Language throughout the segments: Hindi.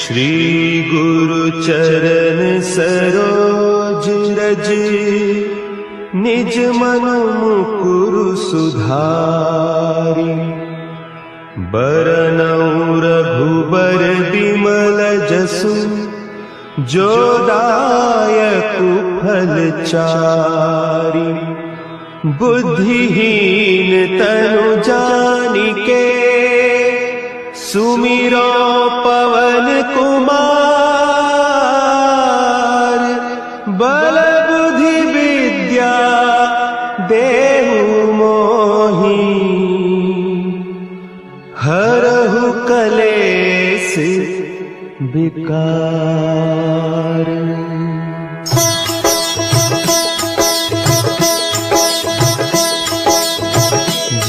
श्री गुरु चरण सरोज रज, निज मन मुकुरु सुधारि। बरनउँ रघुबर बिमल जसु, जो दायकु फल चारि। बुद्धिहीन तनु जानिके, सुमिरो पवन कुमार। बल बुद्धि विद्या देहु मोहि, हरहु कलेस विकार।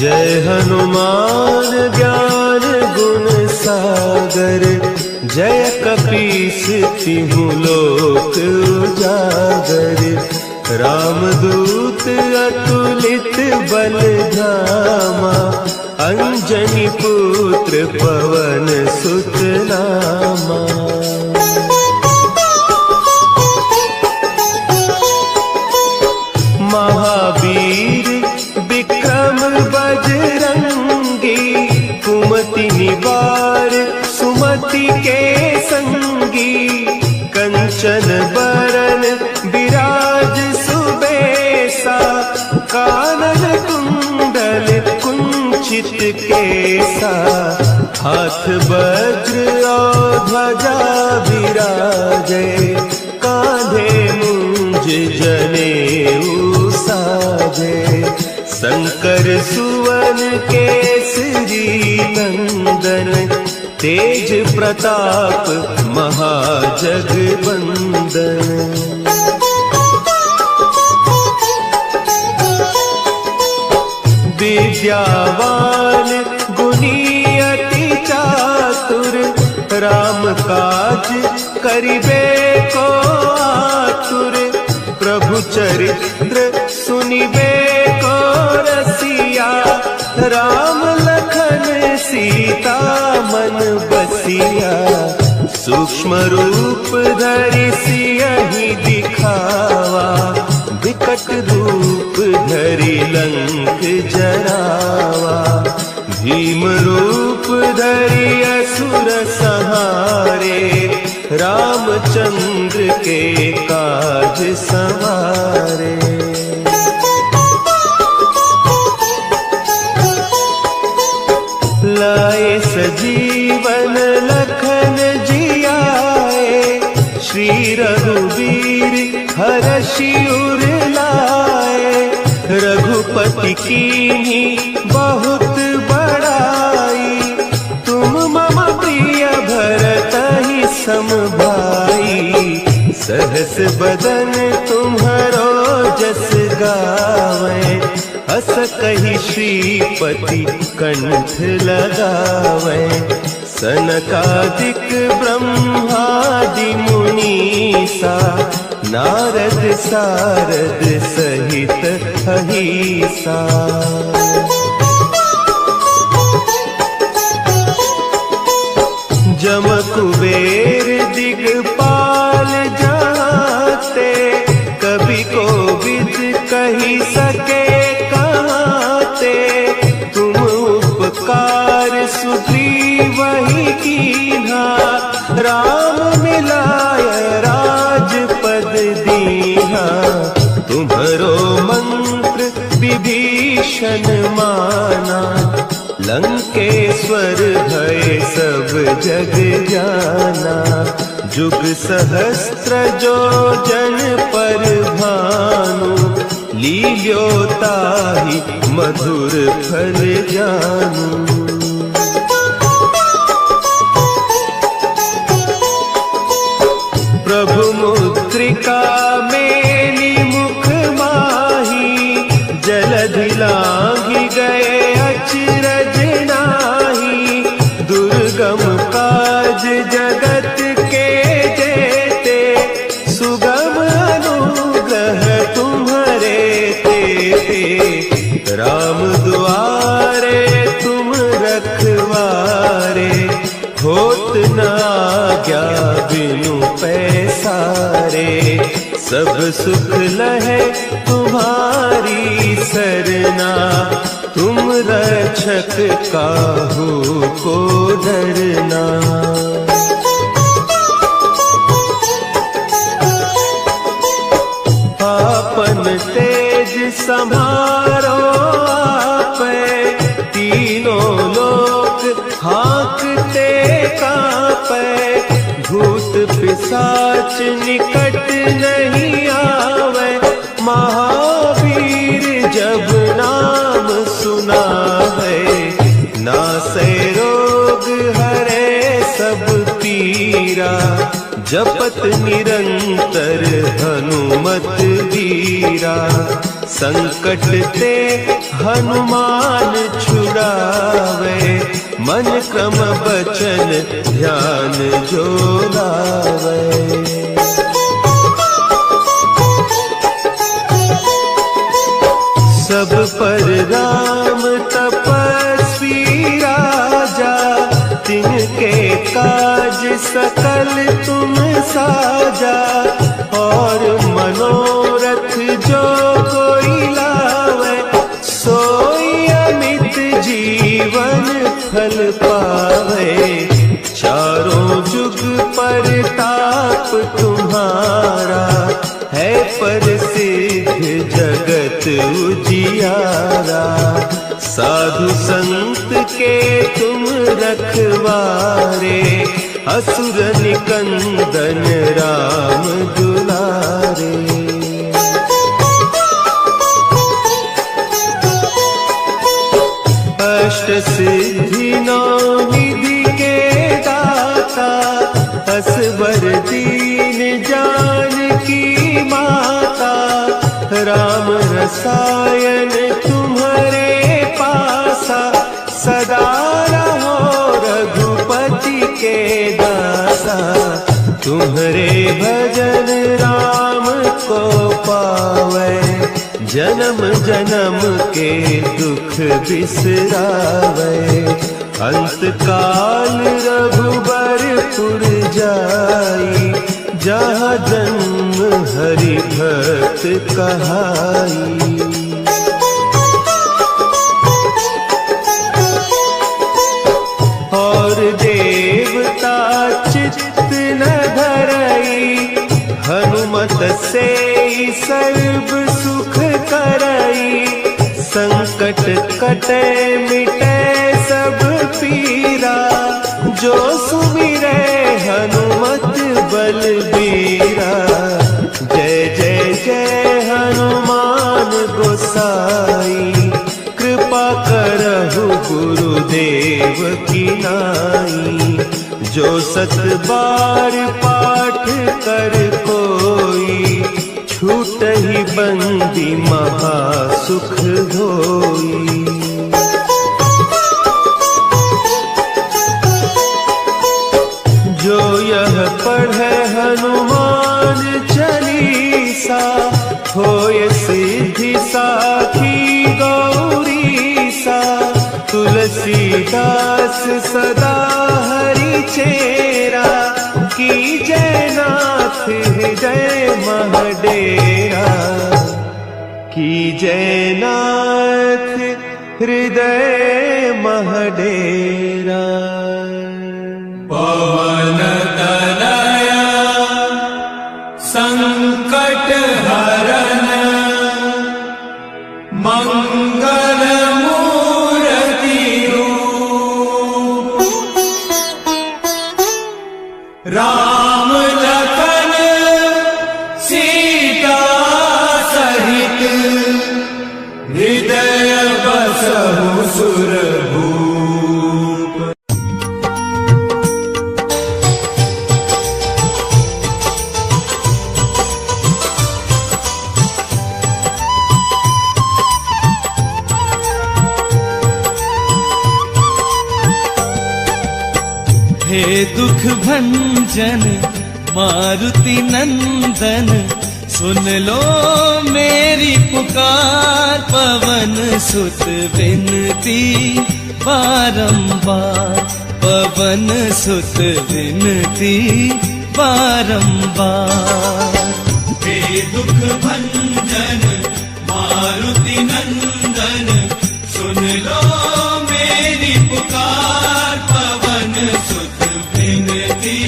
जय हनुमान ज्ञान गुण सागर, जय कपीस तिहु लोक उजागर। रामदूत अतुलित बल धामा, अंजनी पुत्र पवन सुत नामा। महावीर विक्रम बजरंगी, कुमति निवार सुमति के संगी। कंचन बरन विराज सुबेसा, कानन कुंडल कुंचित केसा। हाथ वज्र और ध्वजा विराजे, कांधे मुंज जनेऊ साजे। शंकर सुवन केसरी नंदन, तेज प्रताप महाजगवंदन। विद्यावान गुणी अति चातुर, राम काज करिबे को आतुर। प्रभु चरित्र सुनिबे को रसिया, राम लखन सीता मन बसिया। सूक्ष्म रूप धरि सियहि दिखावा, विकट रूप धरि लंक जरावा। भीम रूप धरि असुर संहारे, रामचंद्र के काज संवारे। लाए सजीवन लखन जियाए, श्री रघुवीर हरषि उर लाए। रघुपति कीन्ही बहुत बड़ाई, तुम मम प्रिय भरतहि सम भाई। सहस बदन तुम्हरो जस गावें, हस कहि श्रीपति कंठ लगावें। सनकादिक ब्रह्मादि मुनीसा, नारद सारद सहित अहीसा। जम कुबेर दिगपाल जाते, कवि कोविद कहि सके कहते। तुम उपकार सुग्रीवहि कीन्हा, राम मिलाय राजपद दीन्हा। तुम्हरो मंत्र विभीषण माना, लंकेश्वर भय सब जग जाना। जुग सहस्त्र जो जन पर भानु, लील्यो ताहि मधुर फल जानू। प्रभु मुद्रिका मेली मुख माही, जलधि लांघि गए अचरज नाही। दुर्गम काज जगत के जेते, सुगम अनुग्रह तुम्हरे तेते। राम दुआरे तुम सब सुख लहे तुम्हारी सरना, तुम रक्षक काहू को डरना। आपन तेज सम्हारो आपे, तीनों लोक हाँकते कांपे। भूत पिशाच निकट नहीं आवे, महावीर जब नाम सुनावे। नासे रोग हरे सब पीरा, जपत निरंतर हनुमत वीरा। संकट ते हनुमान छुड़ावे, मन क्रम बचन ध्यान जो लावे। सब पर राम तपस्वी राजा, तिनके काज सकल तुम साजा। और मनोरथ जो कोई लावे, सोई अमित जीवन फल पावे। चारों जुग परताप तुम्हारा, है प्रसिद्ध जगत उजियारा। साधु संत के तुम रखवारे, असुर निकंदन राम दुलारे। अष्ट सिद्धि नौ निधि के दाता, असवर दीन जानकी माता। राम रसायन तुम्हारे पासा, सदा रहो रघुपति के दासा। तुम्हारे भजन राम को पावे, जन्म जन्म के दुख बिसरावे। अंत काल रघुबरपुर जाई, जहाँ जन्म हरि भक्त कहाई। और देवता चित्त न धरई, हनुमत से सर्व सुख करई। संकट कटे मिटे सब पीरा, जो सुमिरे हनुमत बलबीरा। जय जय जय हनुमान गोसाई, कृपा करहु गुरुदेव की नाई। जो सत बार पाठ कर कोई, छूटहि बंदी महासुख होई। जो यह पढ़े हनुमान चालीसा, होय सिद्धि साखी गौरीसा। तुलसीदास सदा हरि चेरा, की जय नाथ हृदय महडेरा। की जय नाथ हृदय महडेरा। पवन तनया संकट हरन, मंगल मूर्ति रूप। राम लखन सीता सहित, हृदय बसहु सुरभूप। हे दुख भंजन मारुति नंदन, सुन लो मेरी पुकार। पवन सुत विनती बारंबार, पवन सुत विनती बारंबार। हे दुख भंजन मारुति नंदन, सुन लो मेरी पुकार, पवन सुत विनती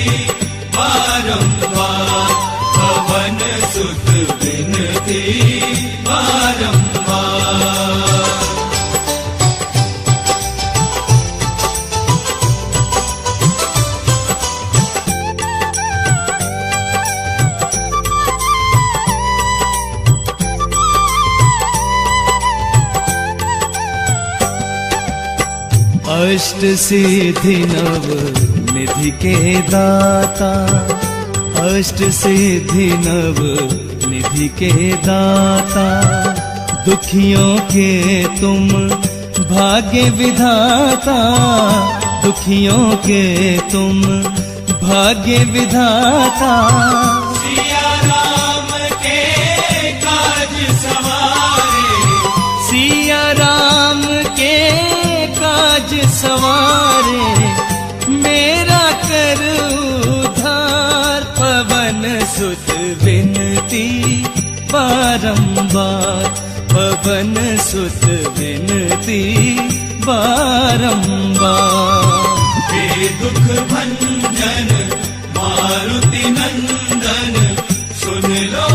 बारंबार, पवन सुत विनती बारंबार। अष्ट सिद्धि नव निधि के दाता, अष्ट सिद्धि नव निधि के दाता, दुखियों के तुम भाग्य विधाता, दुखियों के तुम भाग्य विधाता। सिया राम के काज सवारे, सिया राम के काज सवारे, मेरा कर उद्धार, पवन सुत विनती बारंबार, पवन सुत विनती बारंबार। हे दुख भंजन मारुति नंदन, सुन लो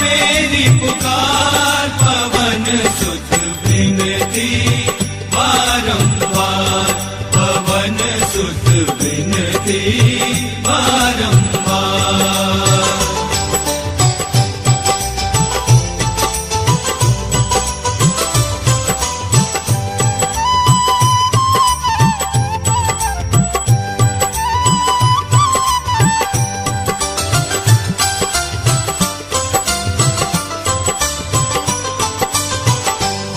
मेरी पुकार, पवन सुत विनती बारंबार, पवन सुत विनती बारंबार।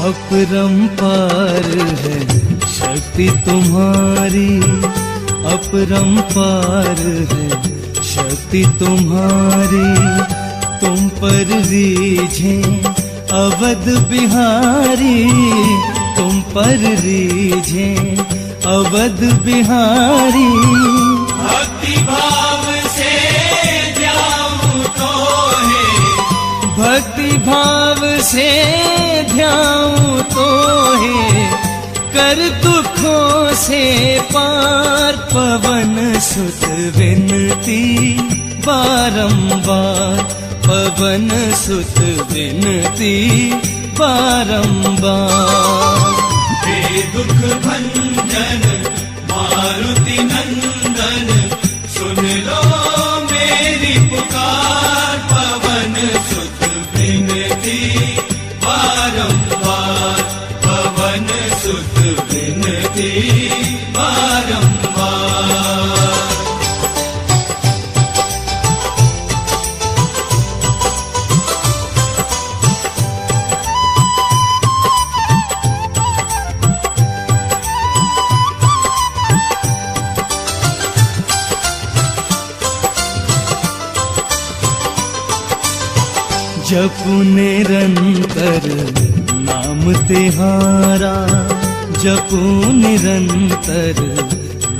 अपरंपार है शक्ति तुम्हारी, अपरंपार है शक्ति तुम्हारी, तुम पर रीझे अवध बिहारी, तुम पर रीझे अवध बिहारी। भक्ति भाव से ध्याऊं तो है, भक्ति भाव से ध्याऊं तो है, कर दुखों से पार, पवन सुत विनती बारंबार, पवन सुत विनती बारंबार। हे दुख भंजन मारुति नंदन, सुन लो मेरी पुकार, पवन सुत विनती बारंबार, पवन सुत विनती बारंबार। जपु निरंतर नाम तिहारा, जपु निरंतर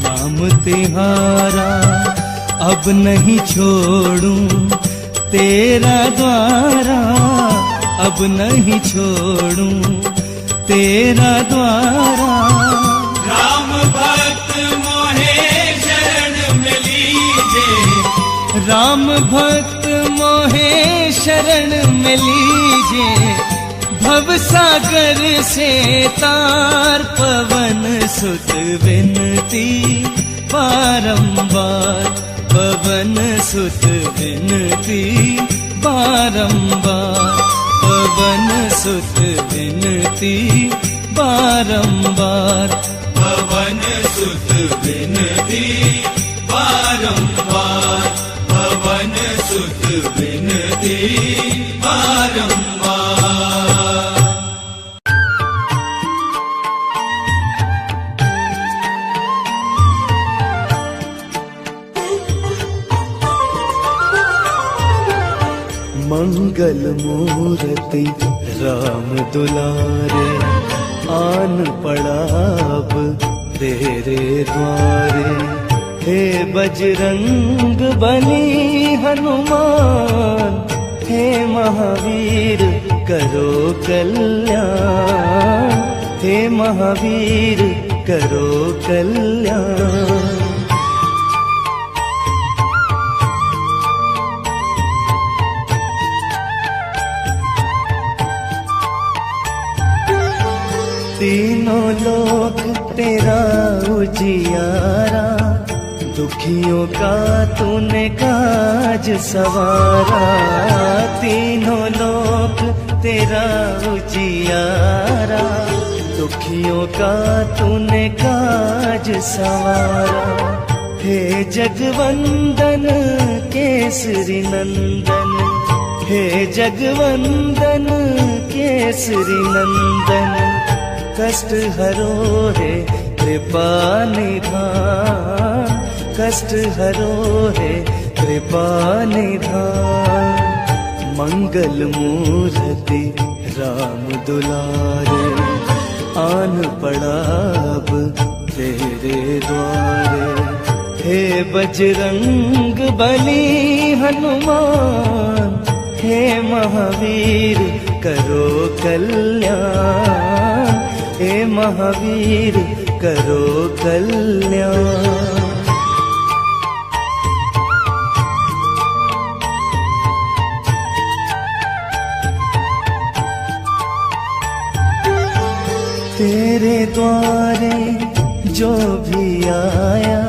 नाम तिहारा, अब नहीं छोड़ूं तेरा द्वारा, अब नहीं छोड़ूं तेरा द्वारा। राम भक्त मोहे शरण में लीजे, राम भक्त मोहे शरण में लीजे, भव सागर से तार, पवन सुत विनती बारंबार, पवन सुत विनती बारंबार, पवन सुत विनती बारंबार, पवन सुत विनती बारंबार, पवन सुत विनती बारंबार। मंगल मूर्ति राम दुलारे, आन पड़ा अब तेरे द्वारे, हे बजरंग बली हनुमान, हे महावीर करो कल्याण, हे महावीर करो कल्याण। तीनों लोक तेरा उजियारा, दुखियों का तूने काज सवारा। तीनों लोक तेरा उजियारा, दुखियों का तूने काज सवारा। हे जगवंदन केसरी नंदन, हे जगवंदन केसरी नंदन, कष्ट हरो है कृपा निधान, कष्ट हरो है कृपा निधान। मंगल मूर्ति राम दुलारे, आन पड़ा अब तेरे द्वारे। हे बजरंग बली हनुमान, हे महावीर करो कल्याण, हे महावीर करो कल्याण। तेरे द्वारे जो भी आया,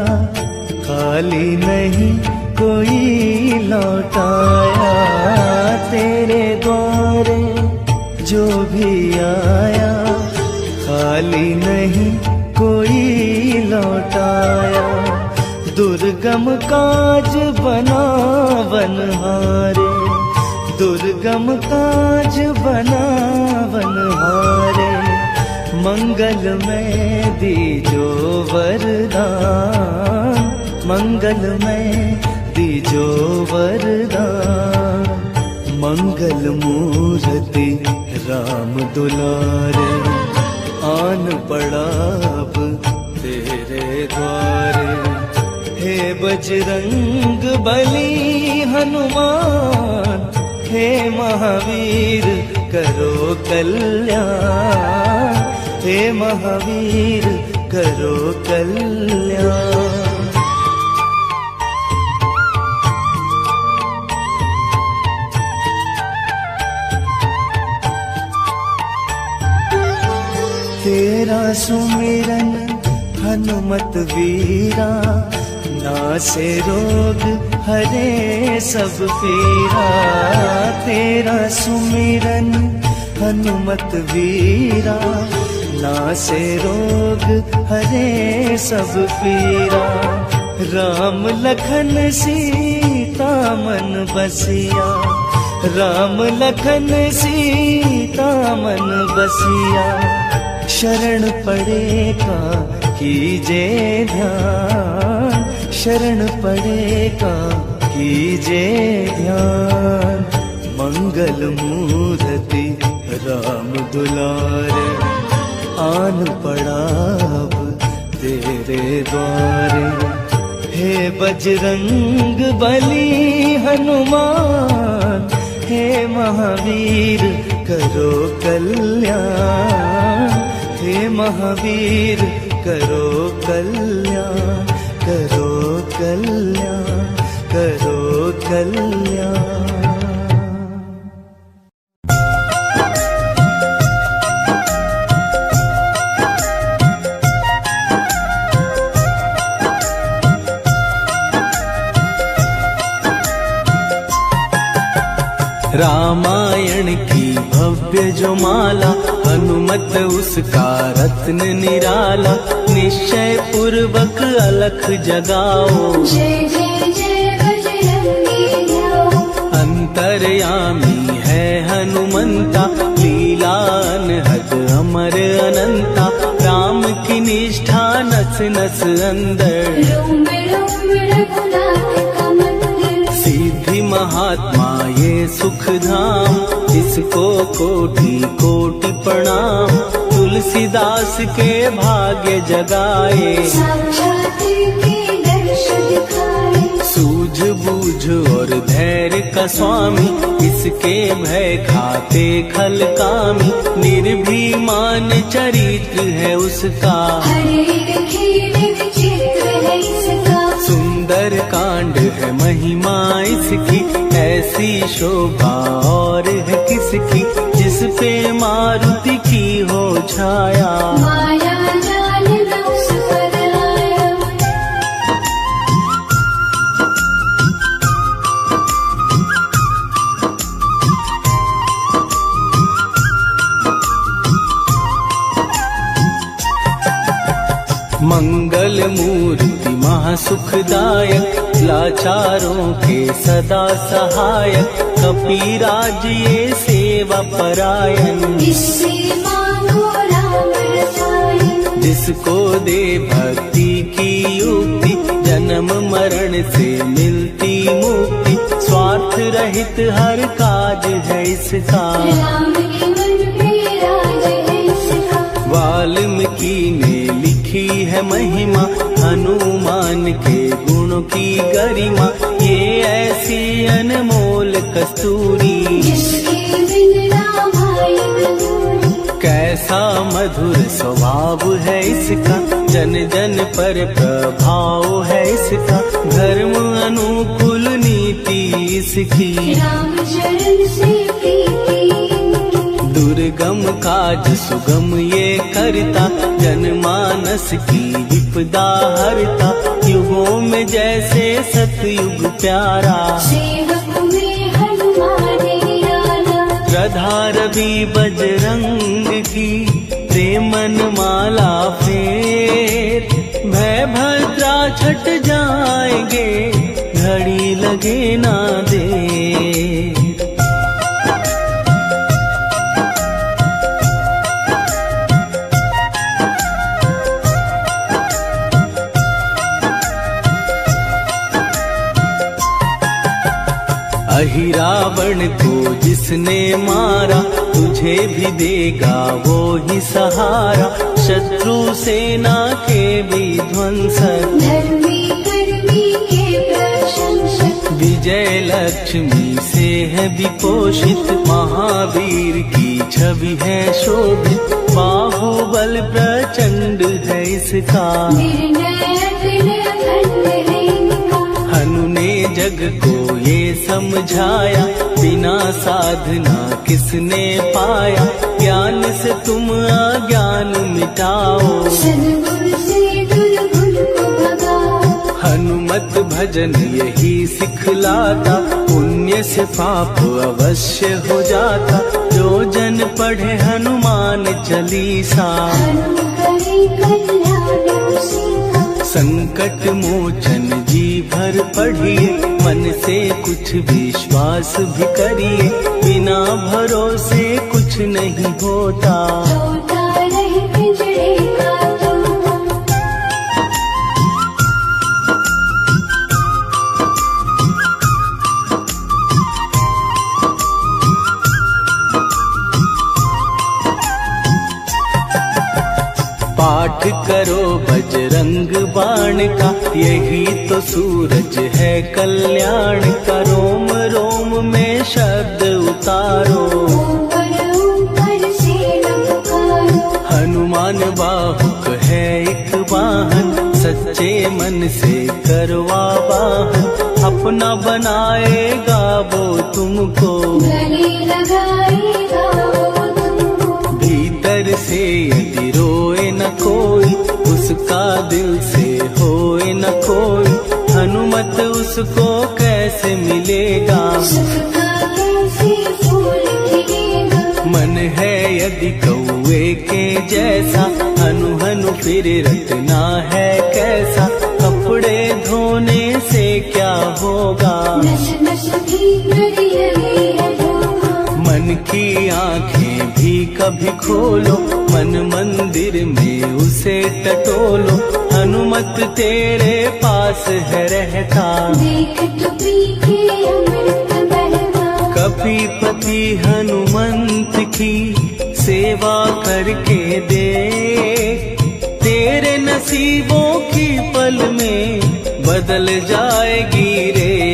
खाली नहीं कोई लौटाया। तेरे द्वारे जो भी आया, खाली नहीं कोई लौटाया। दुर्गम काज बनावन हारे, दुर्गम काज बनावन हारे। मंगल में दीजो वरदान, मंगल में दीजो वरदान। मंगल मूर्ति राम दुलारे, आन पड़ा अब तेरे द्वारे। हे बजरंग बली हनुमान, हे महावीर करो कल्याण, हे महावीर करो कल्याण। तेरा सुमिरन हनुमत वीरा, नासे रोग हरे सब पीरा। तेरा सुमिरन हनुमत वीरा, नासे रोग हरे सब पीरा। राम लखन सीता मन बसिया, राम लखन सीता मन बसिया। शरण पड़ेगा कीजे ध्यान, शरण पड़ेगा कीजे ध्यान। मंगल मूर्ति राम दुलारे, आन पड़ा अब तेरे द्वारे। हे बजरंग बली हनुमान, हे महावीर करो कल्याण, हे महावीर करो कल्याण, करो कल्याण, करो कल्याण। रामायण की भव्य जो माला, हनुमत उसका रत्न निराला। निश्चय पूर्वक अलख जगाओ, जय जय जय बजरंगी ध्याओ। अंतर्यामी है हनुमंता, लीला अनहद अमर अनंता। राम की निष्ठा नस नस अंदर, रोम रोम रघुनाथ का मंदिर। सिद्धि महात्मा ये सुख धाम, इसको कोटि कोटि प्रणाम। तुलसीदास के भाग्य जगाए, साक्षात के दर्शन सूझबूझ और धैर्य का स्वामी, इसके भय खाते खल कामी। निर्भीमान चरित्र है उसका, हर एक खेल विचित्र है इसका। सुंदर कांड है महिमा इसकी, ऐसी शोभा और है किसकी, जिस पे मारुति की हो छाया। माया जाल न उस पर आया। मंगल मूर्ति महासुखदायक, लाचारों के सदा सहायक। कपिराज ये सेवा परायण, इससे मांगो राम रसायन। जिसको दे भक्ति की युक्ति, जन्म मरण से मिलती मुक्ति। स्वार्थ रहित हर काज है इसका, राम के मन पे राज है इसका। वाल्मीकि ने लिखी है महिमा, हनुमान के गुणों की गरिमा। ये ऐसी अनमोल कस्तूरी, जिसके बिन रामायण अधूरी। कैसा मधुर स्वभाव है इसका, जन जन पर प्रभाव है इसका। धर्म अनुकूल नीति इसकी, राम चरण से प्रीति। दुर्गम काज सुगम ये करता, जनमानस की विपदा हरता। युगों में जैसे सतयुग प्यारा, सेवक में हनुमान निराला। श्रद्धा रवि बजरंग की, प्रेमन माला फेर। भय भद्रा छट जाएंगे, घड़ी लगे ना दे। अहिरावण को जिसने मारा, तुझे भी देगा वो ही सहारा। शत्रु सेना के विध्वंसक, धर्मी कर्मी के प्रशंसक। विजय लक्ष्मी से है विपोषित, महावीर की छवि है शोभित। बाहुबल प्रचंड है इसका, निर्णय अखंड है इनका। हनु ने जग को ये समझाया, बिना साधना किसने पाया। ज्ञान से तुम अज्ञान मिटाओ, सद्गुरु से दुर्गुण को भगाओ। हनुमत भजन यही सिखलाता, पुण्य से पाप अवश्य हो जाता। जो जन पढ़े हनुमान चालीसा, हनुम करे कल्याण उसी का। संकट मोचन जी भर पढ़िए, मन से कुछ विश्वास भी करिए। बिना भरोसे कुछ नहीं होता, होता रहे पिंजरे का तोता। पाठ करो बजरंग बाण का, यही तो सूरज है कल्याण का। रोम रोम में शब्द उतारो, ऊपर से न पुकारो। हनुमान बाहुक है एक वाहन, सच्चे मन से करवा वाहन। अपना बनाएगा वो तुमको, गले लगाएगा वो तुमको। भीतर से यदि रोए न कोई, उसका दिल से होए न कोई। हनुमत उसको कैसे मिलेगा, सुख का कैसे फूल खिलेगा। मन है यदि कौवे के जैसा, हनु हनु फिर रटना है कैसा। कपड़े धोने से क्या होगा, नस नस भीतर लगे है धोखा। मन की आंखें भी कभी खोलो, मन मंदिर में उसे टटोलो। हनुमत तेरे पास है रहता, देख तो पी के अमृत बहता। कपीपति हनुमंत की सेवा करके दे। तेरे नसीबों की पल में बदल जाएगी रे।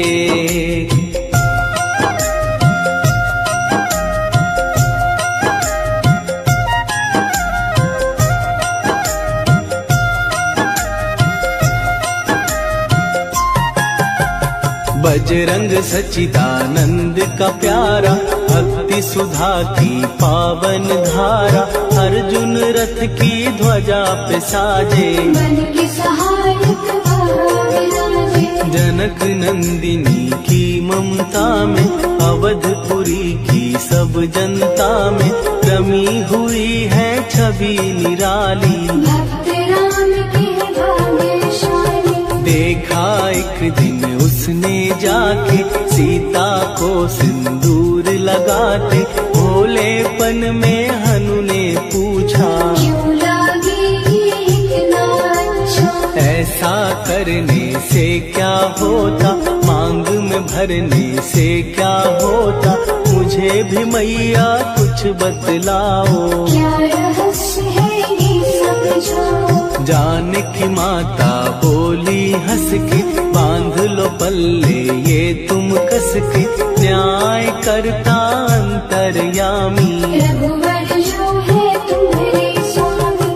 बजरंग सच्चिदानंद का प्यारा, भक्ति सुधा की पावन धारा, अर्जुन रथ की ध्वजा पे साजे, मन के सहायक विराजे। जनक नंदिनी की ममता में, अवधपुरी की सब जनता में, रमी हुई है छवि निराली। भक्त राम के भाग्यशाली, देखा एक दिन उसने जाके, सीता को सिंदूर लगाते, भोलेपन में हनु ने पूछा, क्यों लागे इतना अच्छा। ऐसा करने से क्या होता, मांग में भरने से क्या होता, मुझे भी मैया कुछ बतलाओ। क्या रहस्य है ये समझाओ। जानकी माता बोली हंस के, बांध लो पल्ले ये तुम कस के, न्याय करता अंतर्यामी। रघुवर जो है तुम्हारे स्वामी।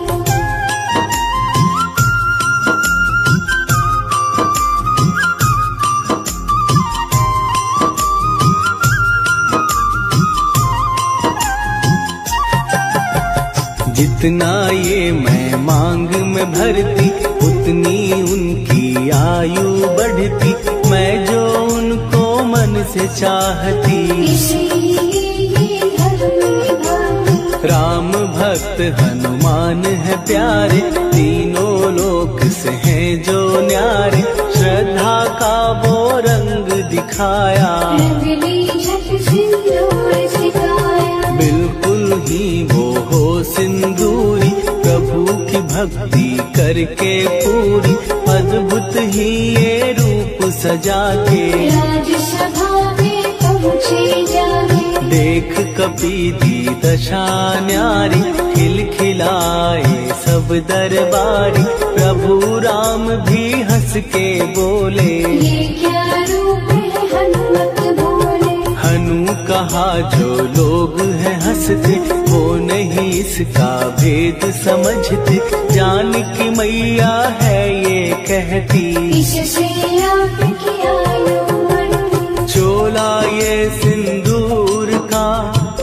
जितना ये मैं मांग में भरती, उतनी उनकी आयु बढ़ती, मैं जो उनको मन से चाहती। इसीलिए ये धर्म निभाती। राम भक्त हनुमान है प्यारे, तीनों लोक से हैं जो न्यारे, श्रद्धा का वो रंग दिखाया, रंगली झट सिंदूर सिखाया। बिल्कुल ही वो हो सिंदूरी, प्रभु की भक्ति करके पूरी, अद्भुत ही ये रूप सजा के, राजसभा में पहुँचे जाके। देख कपीदी दशा न्यारी, खिलखिलाए सब दरबारी, प्रभु राम भी हंस के बोले, ये क्या रूप है हनुमत बोले। हनु कहा जो लोग हैं हंसते, वो नहीं इसका भेद समझते, जानकी मैया है ये कहती, इससे आपकी आयु बढ़ती। चोला ये सिंदूर का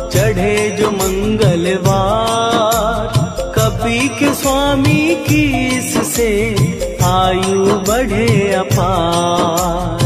चढ़े जो मंगलवार, कपी के स्वामी की इससे आयु बढ़े अपार।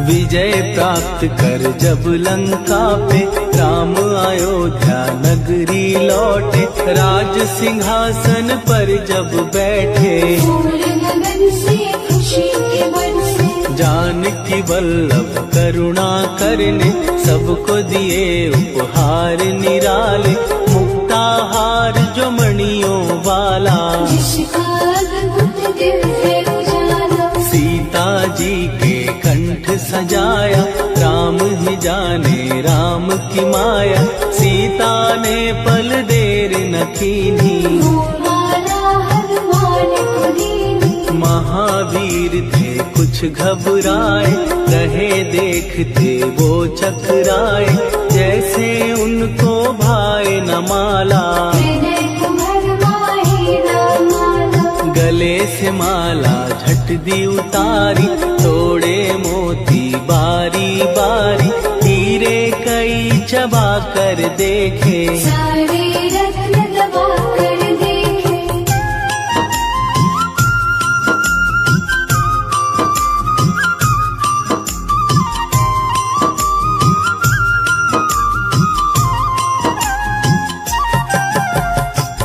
विजय प्राप्त कर जब लंका पे, राम अयोध्या नगरी लौटे, राज सिंहासन पर जब बैठे, फूल गगन से खुशी के बरसे। जानकी वल्लभ करुणा करने, सबको दिए उपहार निराले, मुक्ताहार जो मणियों वाला, जिसका अद्भुत दिव्य उजाला। सीता जी के कंठ सजाया, राम ही जाने राम की माया, सीता ने पल देर न कीन्ही, वो माला हनुमान को दीनी। महावीर थे कुछ घबराए, रहे देखते वो चकराए, जैसे उनको भाए न माला, हृदय को भरमाए न माला। गले से माला झट दी उतारी, तोड़े मोती बारी बारी, हीरे कई चबा कर देखे, सारे रत्न दबा कर देखे।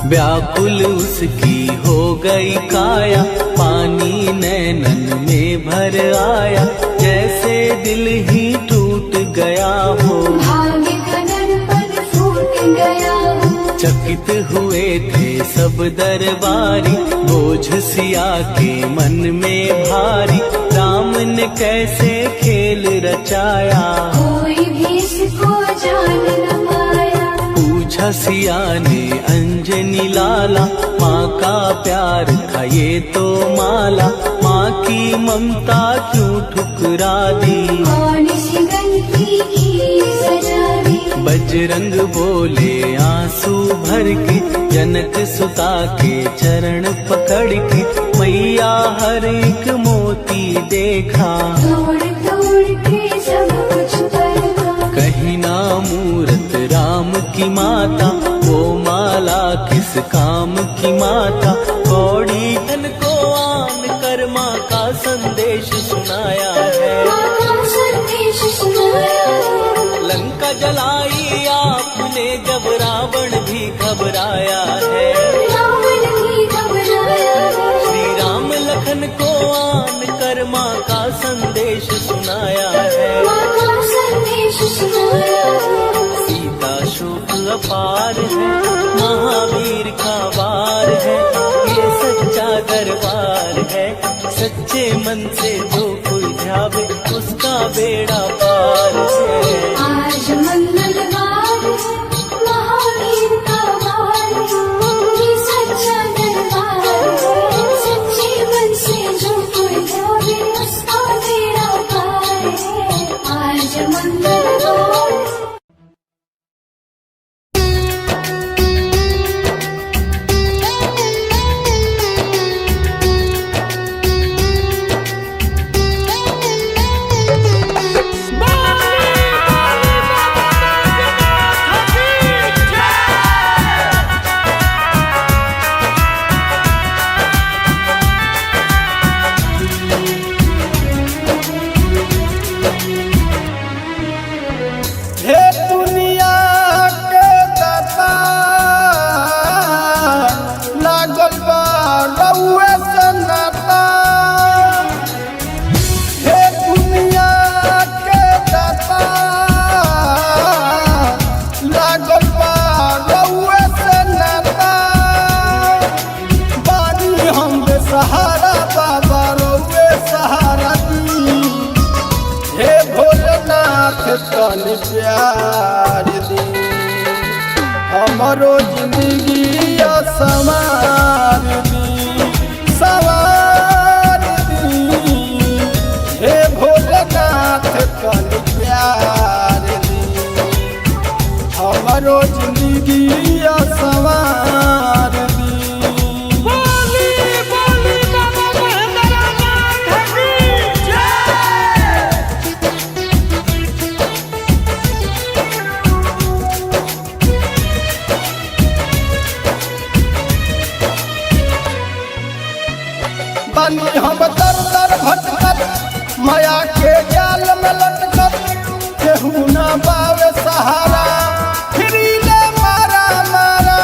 व्याकुल उसकी हो गई काया, पानी नैनन में भर आया, जैसे दिल ही टूट गया हो, भाग्य का दर्पण फूट गया हो। चकित हुए थे सब दरबारी, बोझ सिया के मन में भारी, राम ने कैसे खेल रचाया, कोई भी इसको जान न पाया। पूछा सिया ने अंजनी लाला, माँ का प्यार था ये तो माला, माँ की ममता क्यों ठुकरा दी, कौन सी गलती तुलसी की सजा दी। बजरंग बोले आंसू भर के, जनक सुता के चरण पकड़ के, मैया हर एक मोती देखा, तोड़ तोड़ के सब कुछ परखा। कहीं ना मूरत राम की माता, वो माला किस काम की माता, कौड़ी धन को आन कर माँ का संदेश सुनाया है। माँ का संदेश सुनाया है। लंका जलाई आपने जब रावण भी घबराया है, रावण भी घबराया है। श्री राम लखन को आन कर माँ का संदेश सुनाया है। माँ का संदेश सुनाया है। सीता शोक अपार है, महावीर का वार है, ये सच्चा दरबार है, सच्चे मन से जो कोई ध्यावे उसका बेड़ा पार है। आज मंगलवार है, महावीर का वार है, ये सच्चा दरबार है, सच्चे मन से जो कोई ध्यावे उसका बेड़ा पार है। आज मंगलवार है। हे दुनिया के दाता, लागल बा रउए से नाता। हे दुनिया के दाता, लागल बा रउए से नाता। बानी हम बेसहारा, बाबा रउए सहारा दी। हे भोलेनाथ तनि प्यार दी, हमरो जिंदगी संवार दी, संवार दी। हे भोलेनाथ तनि प्यार दी, हमरो जिंदगी संवार दी। बानी हम दर दर भटकत, माया के जाल में लटकत, केहू ना पावे सहारा, फिरी ले मारा मारा।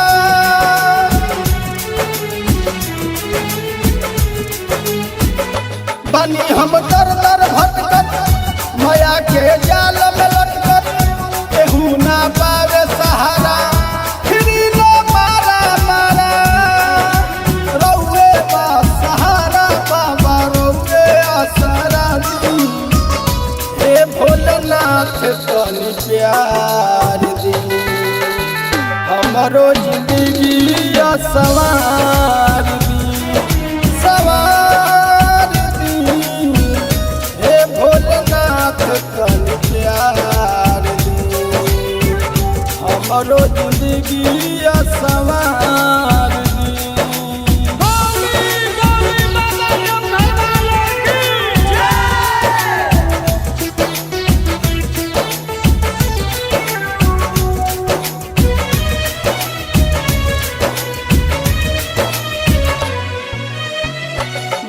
बानी हम दर दर भटकत, माया के जाल में लटकत, केहू ना पावे सहारा, फिरी ले मारा मारा। रउए बा सहारा, बाबा रउए आसरा दी। हे भोलेनाथ तनि प्यार दी, हमरो जिंदगी संवार दी, संवार दी। हे भोलेनाथ तनि प्यार दी, हमरो जिंदगी संवार दी।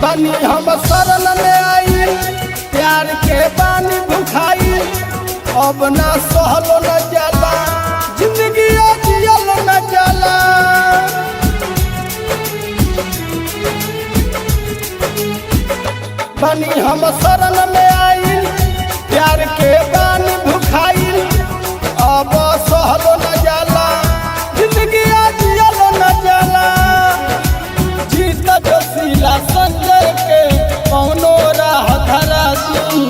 बानी हम शरण में आई, प्यार के बानी भुखाई, अब ना सहलो न जाला, जिंदगी जियल न जाला। बानी हम शरण में आई, प्यार के बानी भुखाई, अब सहलो न जाला, जिंदगी जियल न जाला। जीत जोशीला संजय के कौनो राह धरा दी।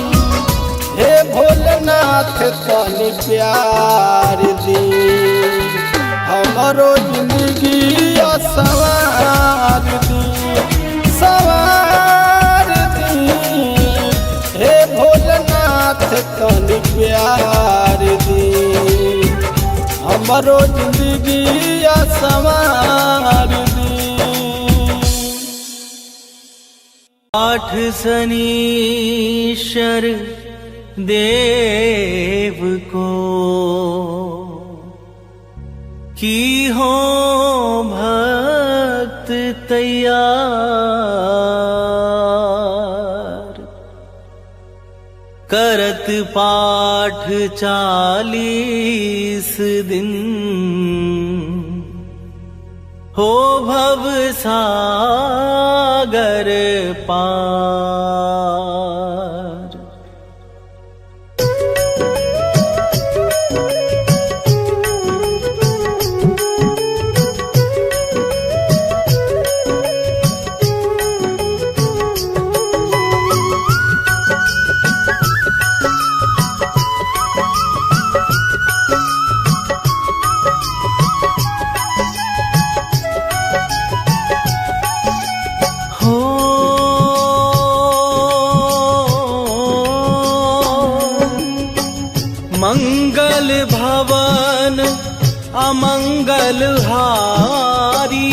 हे भोलेनाथ तनि प्यार दी, हमरो जिंदगी संवार दी, संवार दी। हे भोलेनाथ तनी प्यार दी हमरो जिंदगी संवार दी। आठ शनीश्वर देव को की हो भक्त तैयार, करत पाठ 40 दिन हो भव सागर पार। मंगल भवन अमंगल हारी,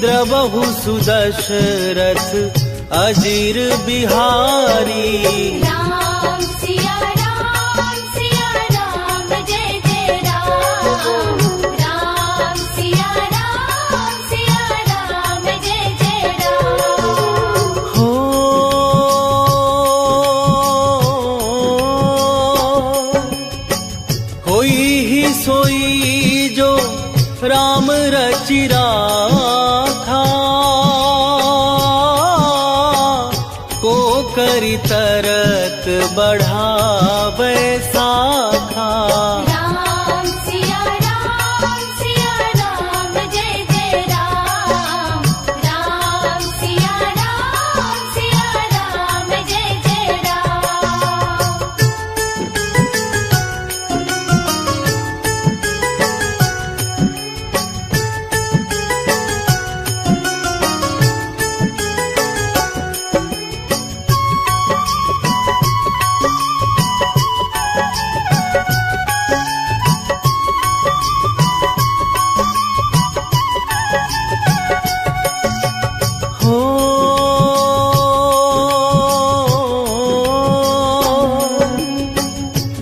द्रवहु सुदशरथ अजीर बिहारी। राम सिया राम जय जय राम, राम सिया राम जय जय राम। हो होई ही सोई जो राम रचि राखा, को करी तरत बढ़ावे साखा। राम सिया राम जय जय राम, राम सिया राम जय जय राम। हो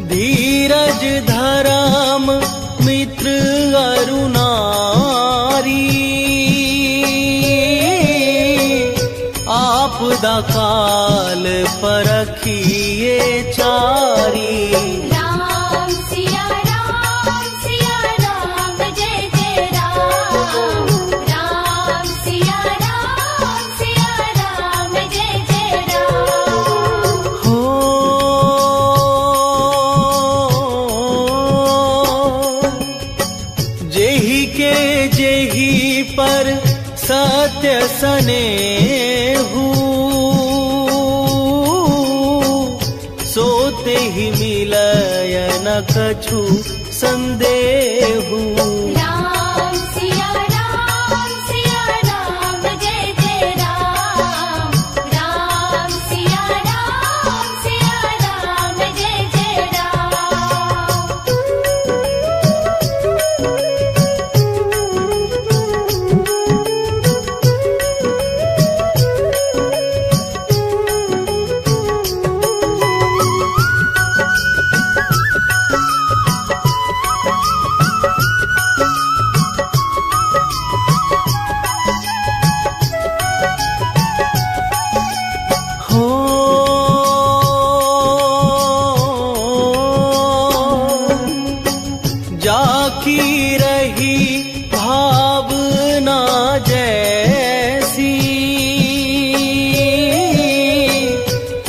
धीरज धर्म मित्र अरुणारी, आपदा काल परखिए चारी। राम सिया राम जय जय राम, राम सिया राम जय जय राम। हो जेहि के जेहि पर सत्य सनेहु, सोते ही मिलय न कछु संदेहु। राम सिया राम जय जय राम, राम सिया राम जय जय राम। हो जाकी रही भावना जैसी,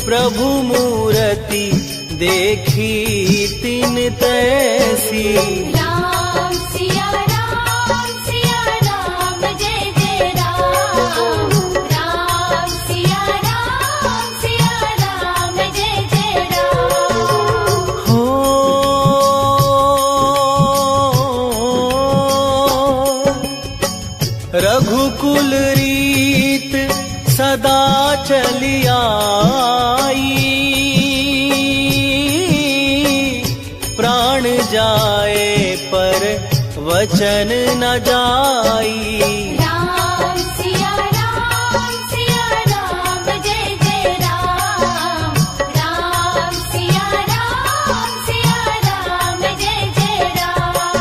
प्रभु मूर्ति देखी तिन तैसी। राम सिया राम जय जय राम, राम सिया राम जय जय राम। हो रघुकुल रीत सदा चल लियाई, प्राण जाए पर वचन न जाई। राम सिया राम जय जय राम, राम सिया राम जय जय राम।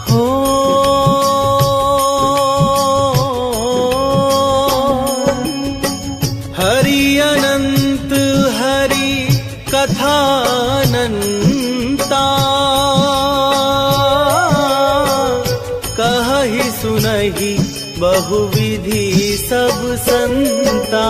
हो हरि अनंत हरि कथानंता, कहहि सुनहि बहुविधि सब संता।